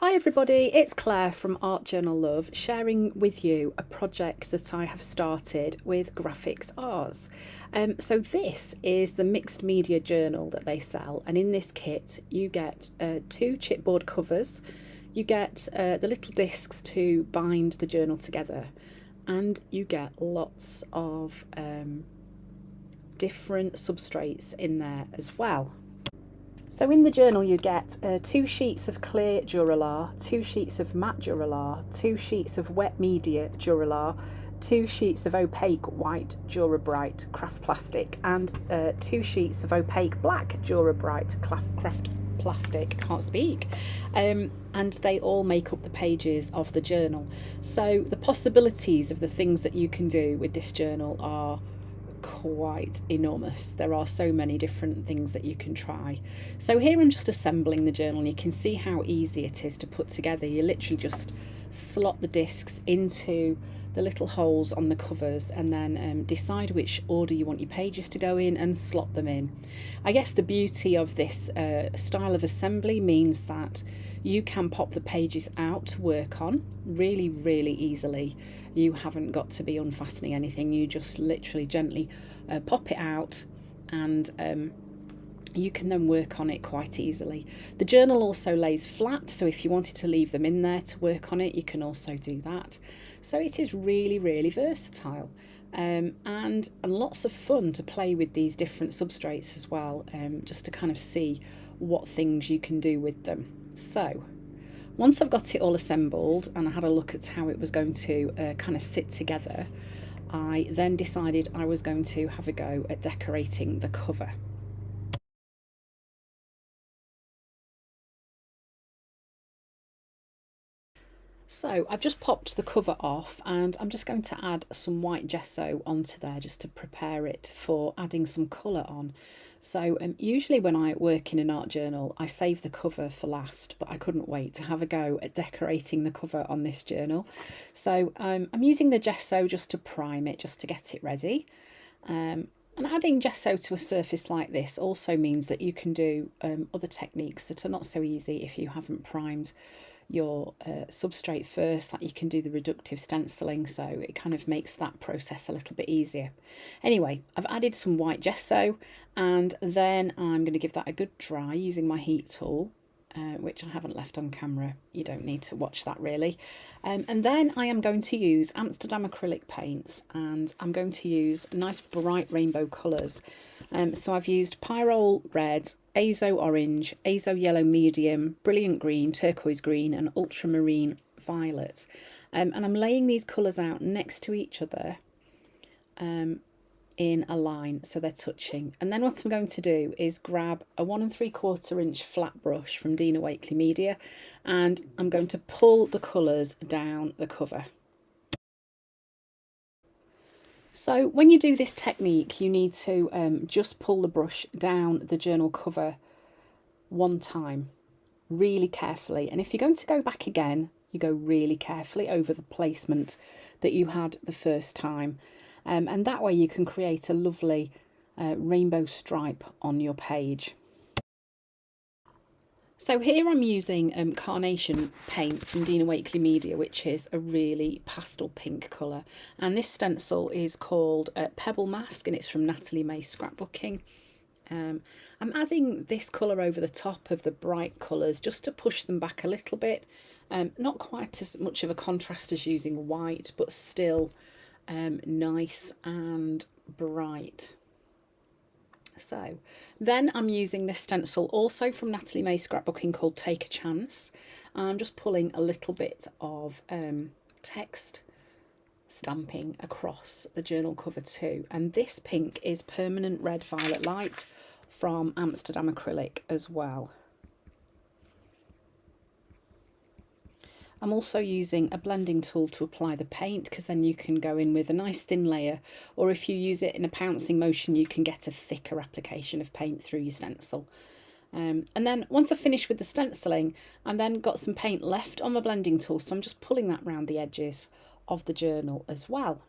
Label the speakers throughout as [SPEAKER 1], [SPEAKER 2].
[SPEAKER 1] Hi everybody, it's Claire from Art Journal Love sharing with you a project that I have started with Graphics Arts. So this is the mixed media journal that they sell, and in this kit you get two chipboard covers, you get the little discs to bind the journal together, and you get lots of different substrates in there as well. So in the journal you get two sheets of clear Duralar, two sheets of matte Duralar, two sheets of wet media Duralar, two sheets of opaque white Durabright craft plastic, and two sheets of opaque black Durabright craft plastic. I can't speak. And they all make up the pages of the journal. So the possibilities of the things that you can do with this journal are quite enormous. There are so many different things that you can try. So here I'm just assembling the journal, and you can see how easy it is to put together. You literally just slot the discs into the little holes on the covers, and then decide which order you want your pages to go in and slot them in. I guess the beauty of this style of assembly means that you can pop the pages out to work on really easily. You haven't got to be unfastening anything. You just literally gently pop it out, and you can then work on it quite easily. The journal also lays flat, so if you wanted to leave them in there to work on it, you can also do that. So it is really versatile, and lots of fun to play with these different substrates as well, just to kind of see what things you can do with them. So once I've got it all assembled and I had a look at how it was going to kind of sit together, I then decided I was going to have a go at decorating the cover. So I've just popped the cover off, and I'm just going to add some white gesso onto there just to prepare it for adding some colour on. So usually when I work in an art journal, I save the cover for last, but I couldn't wait to have a go at decorating the cover on this journal. So I'm using the gesso just to prime it, just to get it ready. And adding gesso to a surface like this also means that you can do other techniques that are not so easy if you haven't primed your substrate first. Like, you can do the reductive stenciling, so it kind of makes that process a little bit easier. Anyway, I've added some white gesso, and then I'm going to give that a good dry using my heat tool, which I haven't left on camera. You don't need to watch that really. And then I am going to use Amsterdam acrylic paints, and I'm going to use nice bright rainbow colours. So I've used Pyrrole Red, Azo Orange, Azo Yellow Medium, Brilliant Green, Turquoise Green and Ultramarine Violet. And I'm laying these colours out next to each other in a line so they're touching. And then what I'm going to do is grab a 1 3/4 inch flat brush from Dina Wakley Media, and I'm going to pull the colours down the cover. So when you do this technique, you need to just pull the brush down the journal cover one time, really carefully. And if you're going to go back again, you go really carefully over the placement that you had the first time. And that way you can create a lovely rainbow stripe on your page. So here I'm using Carnation paint from Dina Wakley Media, which is a really pastel pink colour. And this stencil is called Pebble Mask, and it's from Natalie May Scrapbooking. I'm adding this colour over the top of the bright colours just to push them back a little bit. Not quite as much of a contrast as using white, but still nice and bright. So then I'm using this stencil also from Natalie May Scrapbooking called Take a Chance. I'm just pulling a little bit of text stamping across the journal cover too. And this pink is Permanent Red Violet Light from Amsterdam Acrylic as well. I'm also using a blending tool to apply the paint, because then you can go in with a nice thin layer, or if you use it in a pouncing motion you can get a thicker application of paint through your stencil. And then once I've finished with the stenciling, I then got some paint left on my blending tool, so I'm just pulling that round the edges of the journal as well.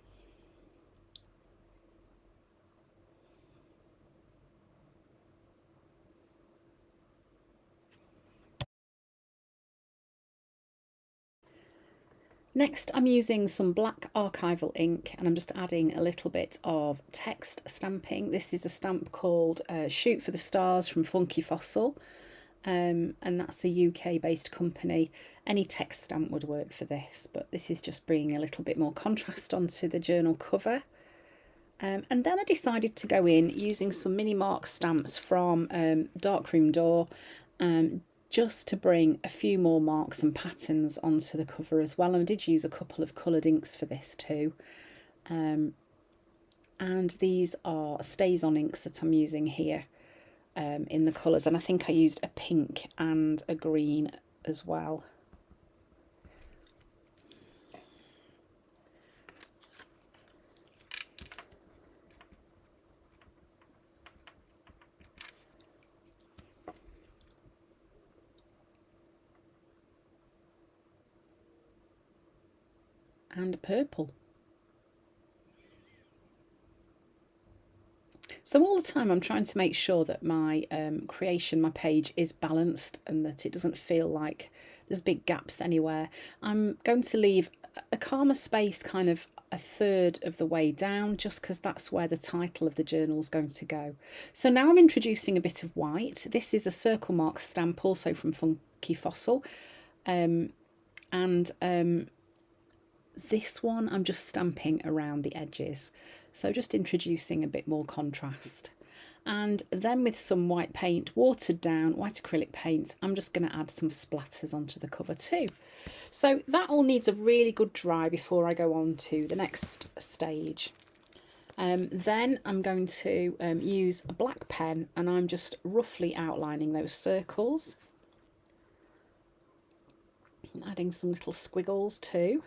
[SPEAKER 1] Next, I'm using some black archival ink and I'm just adding a little bit of text stamping. This is a stamp called Shoot for the Stars from Funky Fossil, and that's a UK based company. Any text stamp would work for this, but this is just bringing a little bit more contrast onto the journal cover. And then I decided to go in using some mini mark stamps from Darkroom Door, just to bring a few more marks and patterns onto the cover as well. And I did use a couple of coloured inks for this too. And these are StazOn inks that I'm using here in the colours. And I think I used a pink and a green as well. And purple. So all the time I'm trying to make sure that my creation, my page, is balanced and that it doesn't feel like there's big gaps anywhere. I'm going to leave a calmer space kind of a third of the way down, just because that's where the title of the journal is going to go. So now I'm introducing a bit of white. This is a circle mark stamp also from Funky Fossil. This one I'm just stamping around the edges, so just introducing a bit more contrast. And then with some white paint, watered down white acrylic paint, I'm just going to add some splatters onto the cover too. So that all needs a really good dry before I go on to the next stage. Then I'm going to use a black pen and I'm just roughly outlining those circles, adding some little squiggles too.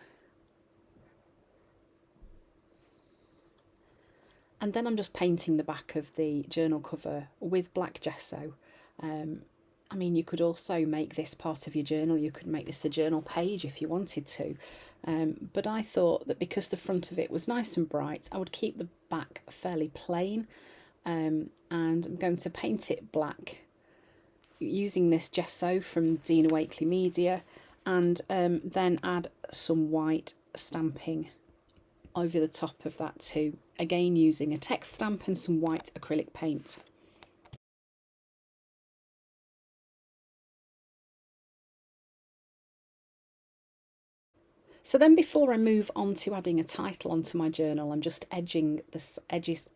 [SPEAKER 1] And then I'm just painting the back of the journal cover with black gesso. I mean, you could also make this part of your journal. You could make this a journal page if you wanted to. But I thought that because the front of it was nice and bright, I would keep the back fairly plain. And I'm going to paint it black using this gesso from Dina Wakley Media, and then add some white stamping over the top of that too, again using a text stamp and some white acrylic paint. So then before I move on to adding a title onto my journal, I'm just edging the edges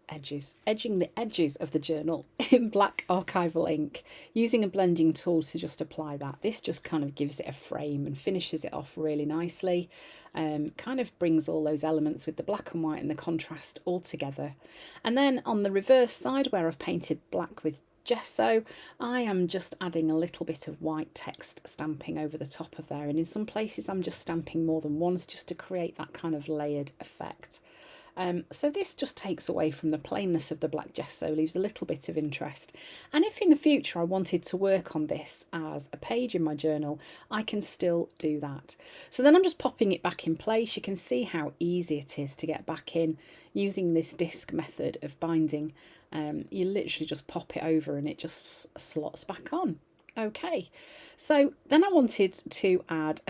[SPEAKER 1] of the journal in black archival ink, using a blending tool to just apply that. This just kind of gives it a frame and finishes it off really nicely. Kind of brings all those elements with the black and white and the contrast all together. And then on the reverse side, where I've painted black with gesso, I am just adding a little bit of white text stamping over the top of there, and in some places I'm just stamping more than once just to create that kind of layered effect. So this just takes away from the plainness of the black gesso, leaves a little bit of interest. And if in the future I wanted to work on this as a page in my journal, I can still do that. So then I'm just popping it back in place. You can see how easy it is to get back in using this disc method of binding. You literally just pop it over and it just slots back on. Okay, so then I wanted to add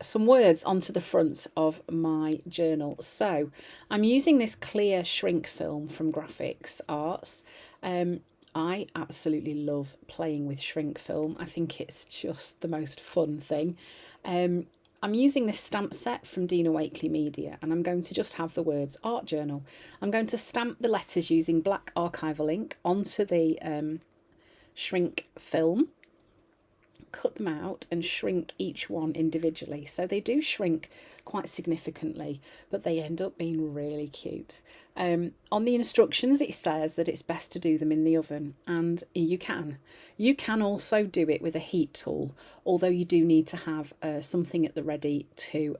[SPEAKER 1] some words onto the front of my journal. So I'm using this clear shrink film from Graphics Arts. I absolutely love playing with shrink film. I think it's just the most fun thing. I'm using this stamp set from Dina Wakley Media, and I'm going to just have the words Art Journal. I'm going to stamp the letters using black archival ink onto the shrink film, cut them out and shrink each one individually. So they do shrink quite significantly, but they end up being really cute. On the instructions it says that it's best to do them in the oven, and you can also do it with a heat tool, although you do need to have something at the ready to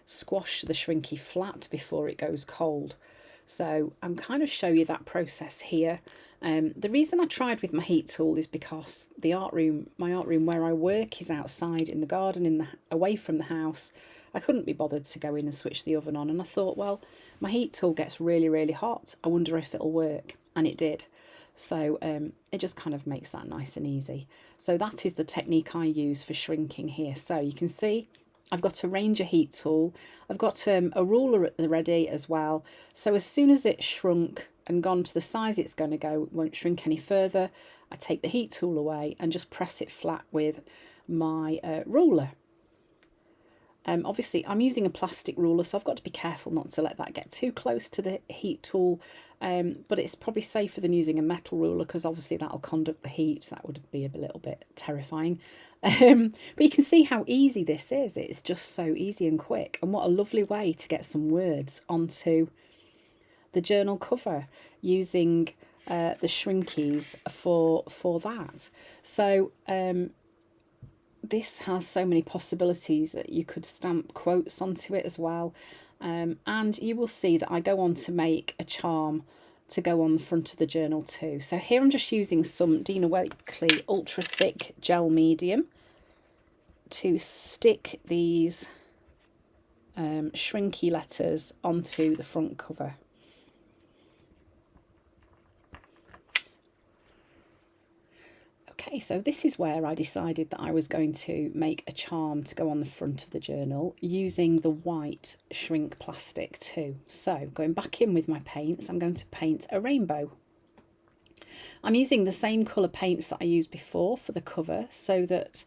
[SPEAKER 1] squash the shrinky flat before it goes cold. So I'm kind of show you that process here. The reason I tried with my heat tool is because my art room where I work is outside in the garden, away from the house. I couldn't be bothered to go in and switch the oven on, and I thought, well, my heat tool gets really, really hot. I wonder if it'll work, and it did. So it just kind of makes that nice and easy. So that is the technique I use for shrinking here. So you can see I've got a Ranger heat tool. I've got a ruler at the ready as well. So as soon as it's shrunk and gone to the size it's going to go, it won't shrink any further, I take the heat tool away and just press it flat with my ruler. Obviously I'm using a plastic ruler, so I've got to be careful not to let that get too close to the heat tool, but it's probably safer than using a metal ruler because obviously that'll conduct the heat. That would be a little bit terrifying. But you can see how easy this is. It's just so easy and quick, and what a lovely way to get some words onto the journal cover using the Shrinkies for that. So this has so many possibilities that you could stamp quotes onto it as well, and you will see that I go on to make a charm to go on the front of the journal too. So here I'm just using some Dina Wakley ultra thick gel medium to stick these shrinky letters onto the front cover. Okay, so this is where I decided that I was going to make a charm to go on the front of the journal using the white shrink plastic too. So going back in with my paints, I'm going to paint a rainbow. I'm using the same colour paints that I used before for the cover so that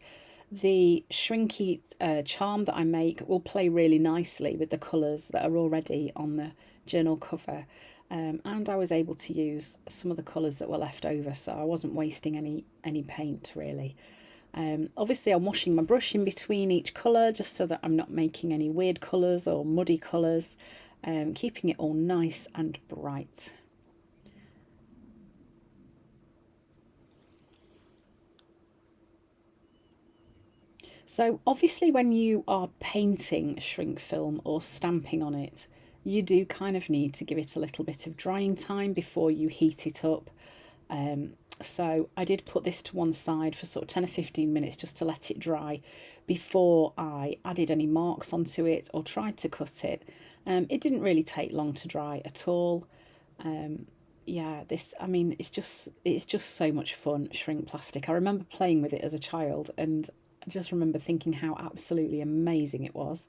[SPEAKER 1] the shrinky charm that I make will play really nicely with the colours that are already on the journal cover. And I was able to use some of the colours that were left over, so I wasn't wasting any paint really. Obviously I'm washing my brush in between each colour just so that I'm not making any weird colours or muddy colours, keeping it all nice and bright. So obviously when you are painting shrink film or stamping on it, you do kind of need to give it a little bit of drying time before you heat it up. So I did put this to one side for sort of 10 or 15 minutes just to let it dry before I added any marks onto it or tried to cut it. It didn't really take long to dry at all. Yeah, I mean, it's just so much fun, shrink plastic. I remember playing with it as a child, and I just remember thinking how absolutely amazing it was.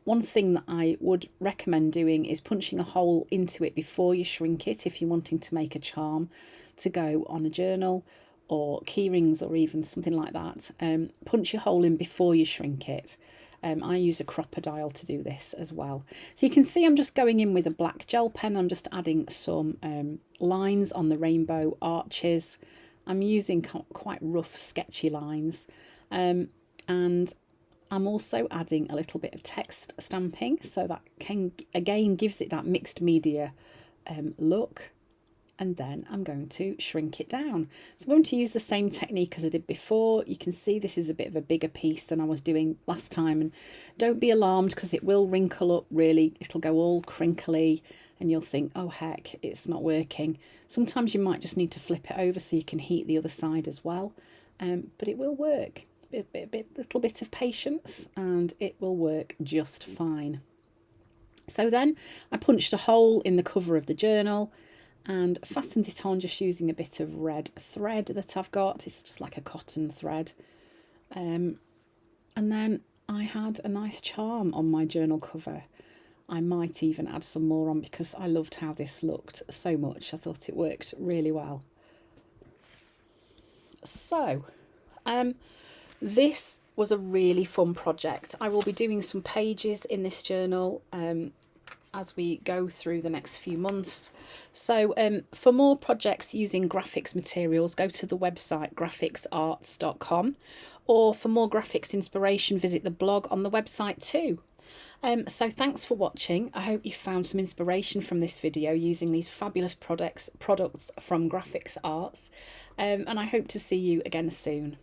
[SPEAKER 1] One thing that I would recommend doing is punching a hole into it before you shrink it if you're wanting to make a charm to go on a journal or keyrings or even something like that. Punch your hole in before you shrink it. I use a crocodile to do this as well. So you can see I'm just going in with a black gel pen. I'm just adding some lines on the rainbow arches. I'm using quite rough, sketchy lines. And I'm also adding a little bit of text stamping, so that again gives it that mixed media look. And then I'm going to shrink it down. So I'm going to use the same technique as I did before. You can see this is a bit of a bigger piece than I was doing last time, and don't be alarmed because it will wrinkle up really. It'll go all crinkly and you'll think, oh heck, it's not working. Sometimes you might just need to flip it over so you can heat the other side as well, but it will work. Little bit of patience and it will work just fine. So then I punched a hole in the cover of the journal and fastened it on just using a bit of red thread that I've got. It's just like a cotton thread. And then I had a nice charm on my journal cover. I might even add some more on because I loved how this looked so much. I thought it worked really well. So, this was a really fun project. I will be doing some pages in this journal as we go through the next few months. So for more projects using graphics materials, go to the website graphicsarts.com, or for more graphics inspiration, visit the blog on the website too. So thanks for watching. I hope you found some inspiration from this video using these fabulous products from Graphics Arts, and I hope to see you again soon.